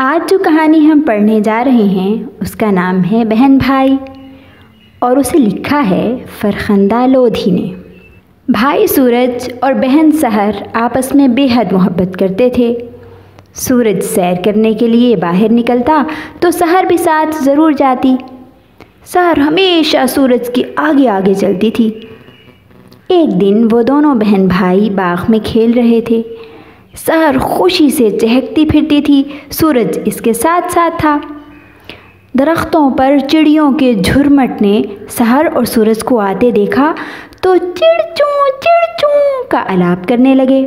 آج جو کہانی ہم پڑھنے جا رہے ہیں اس کا نام ہے بہن بھائی، اور اسے لکھا ہے فرخندہ لودھی نے۔ بھائی سورج اور بہن سحر آپس میں بے حد محبت کرتے تھے۔ سورج سیر کرنے کے لیے باہر نکلتا تو سحر بھی ساتھ ضرور جاتی۔ سحر ہمیشہ سورج کے آگے آگے چلتی تھی۔ ایک دن وہ دونوں بہن بھائی باغ میں کھیل رہے تھے۔ سحر خوشی سے چہکتی پھرتی تھی، سورج اس کے ساتھ ساتھ تھا۔ درختوں پر چڑیوں کے جھرمٹ نے سحر اور سورج کو آتے دیکھا تو چڑ چوں کا الاپ کرنے لگے۔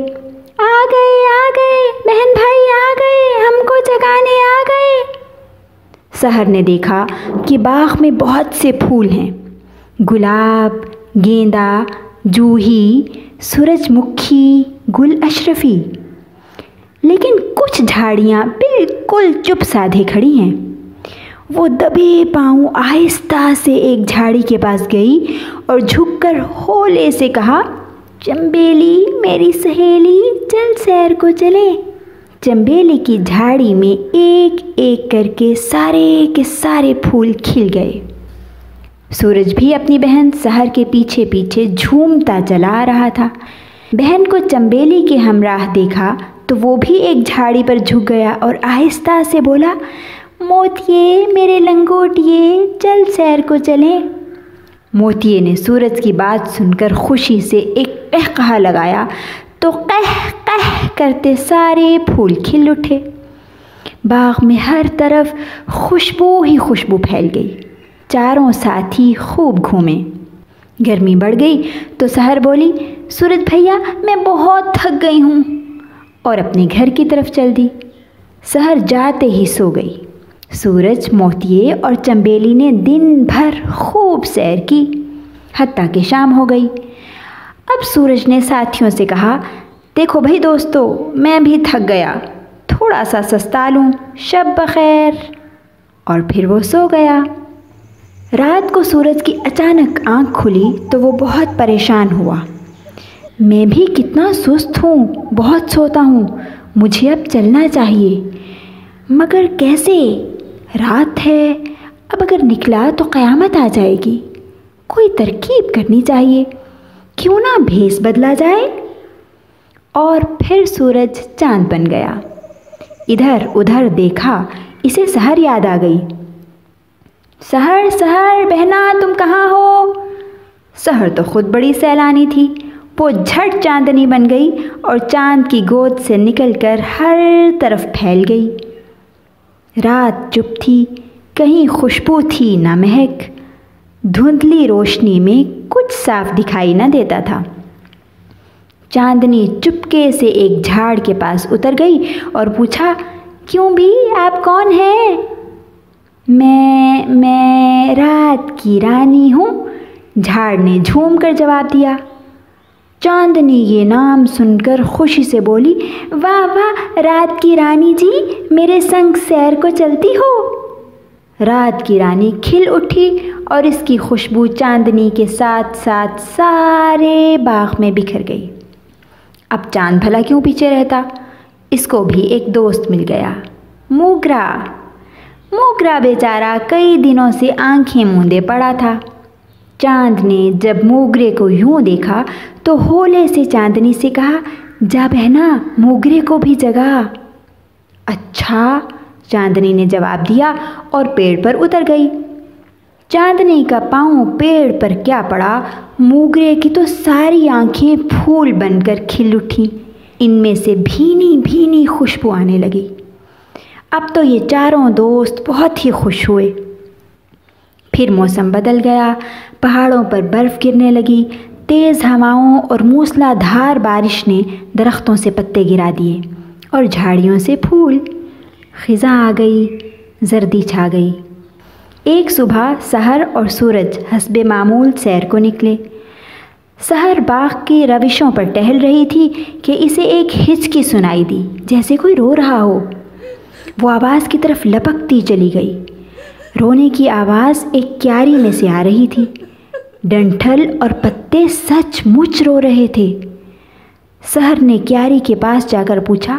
آ گئے بہن بھائی، آ گئے، ہم کو جگانے آ گئے۔ سحر نے دیکھا کہ باغ میں بہت سے پھول ہیں، گلاب، گیندا، جوہی، سورج مکھی، گل اشرفی، لیکن کچھ جھاڑیاں بالکل چپ سادھے کھڑی ہیں۔ وہ دبے پاؤں آہستہ سے ایک جھاڑی کے پاس گئی اور جھک کر ہولے سے کہا، چنبیلی میری سہیلی، چل سیر کو چلے۔ چنبیلی کی جھاڑی میں ایک ایک کر کے سارے پھول کھل گئے۔ سورج بھی اپنی بہن سحر کے پیچھے پیچھے جھومتا چلا آ رہا تھا۔ بہن کو چنبیلی کے ہمراہ دیکھا تو وہ بھی ایک جھاڑی پر جھک گیا اور آہستہ سے بولا، موتیے میرے لنگوٹیے، چل سیر کو چلیں۔ موتیے نے سورج کی بات سن کر خوشی سے ایک قہقہا لگایا تو قہ قہ کرتے سارے پھول کھل اٹھے۔ باغ میں ہر طرف خوشبو ہی خوشبو پھیل گئی۔ چاروں ساتھی خوب گھومے۔ گرمی بڑھ گئی تو سحر بولی، سورج بھیا میں بہت تھک گئی ہوں، اور اپنے گھر کی طرف چل دی۔ سحر جاتے ہی سو گئی۔ سورج، موتیے اور چنبیلی نے دن بھر خوب سیر کی، حتیٰ کہ شام ہو گئی۔ اب سورج نے ساتھیوں سے کہا، دیکھو بھائی دوستو، میں بھی تھک گیا، تھوڑا سا سستا لوں، شب بخیر۔ اور پھر وہ سو گیا۔ رات کو سورج کی اچانک آنکھ کھلی تو وہ بہت پریشان ہوا۔ میں بھی کتنا سست ہوں، بہت سوتا ہوں، مجھے اب چلنا چاہیے، مگر کیسے؟ رات ہے، اب اگر نکلا تو قیامت آ جائے گی۔ کوئی ترکیب کرنی چاہیے، کیوں نہ بھیس بدلا جائے؟ اور پھر سورج چاند بن گیا۔ ادھر ادھر دیکھا، اسے سحر یاد آ گئی۔ سحر سحر بہنا تم کہاں ہو؟ سحر تو خود بڑی سیلانی تھی، وہ جھٹ چاندنی بن گئی اور چاند کی گود سے نکل کر ہر طرف پھیل گئی۔ رات چپ تھی، کہیں خوشبو تھی نہ مہک، دھندلی روشنی میں کچھ صاف دکھائی نہ دیتا تھا۔ چاندنی چپکے سے ایک جھاڑ کے پاس اتر گئی اور پوچھا، کیوں بھی آپ کون ہیں؟ میں رات کی رانی ہوں، جھاڑ نے جھوم کر جواب دیا۔ چاندنی یہ نام سن کر خوشی سے بولی، واہ واہ رات کی رانی جی، میرے سنگ سیر کو چلتی ہو؟ رات کی رانی کھل اٹھی اور اس کی خوشبو چاندنی کے ساتھ ساتھ سارے باغ میں بکھر گئی۔ اب چاند بھلا کیوں پیچھے رہتا؟ اس کو بھی ایک دوست مل گیا، موگرا۔ موگرا بیچارہ کئی دنوں سے آنکھیں موندے پڑا تھا۔ چاند نے جب موگرے کو یوں دیکھا تو ہولے سے چاندنی سے کہا، جا بہنا موگرے کو بھی جگا۔ اچھا، چاندنی نے جواب دیا اور پیڑ پر اتر گئی۔ چاندنی کا پاؤں پیڑ پر کیا پڑا، موگرے کی تو ساری آنکھیں پھول بن کر کھل اٹھیں، ان میں سے بھینی بھینی خوشبو آنے لگی۔ اب تو یہ چاروں دوست بہت ہی خوش ہوئے۔ پھر موسم بدل گیا، پہاڑوں پر برف گرنے لگی، تیز ہواؤں اور موسلا دھار بارش نے درختوں سے پتے گرا دیے اور جھاڑیوں سے پھول۔ خزاں آ گئی، زردی چھا گئی۔ ایک صبح سحر اور سورج حسب معمول سیر کو نکلے۔ سحر باغ کی روشوں پر ٹہل رہی تھی کہ اسے ایک ہچکی سنائی دی، جیسے کوئی رو رہا ہو۔ وہ آواز کی طرف لپکتی چلی گئی۔ رونے کی آواز ایک کیاری میں سے آ رہی تھی۔ ڈنٹھل اور پتے سچ مچ رو رہے تھے۔ سحر نے کیاری کے پاس جا کر پوچھا،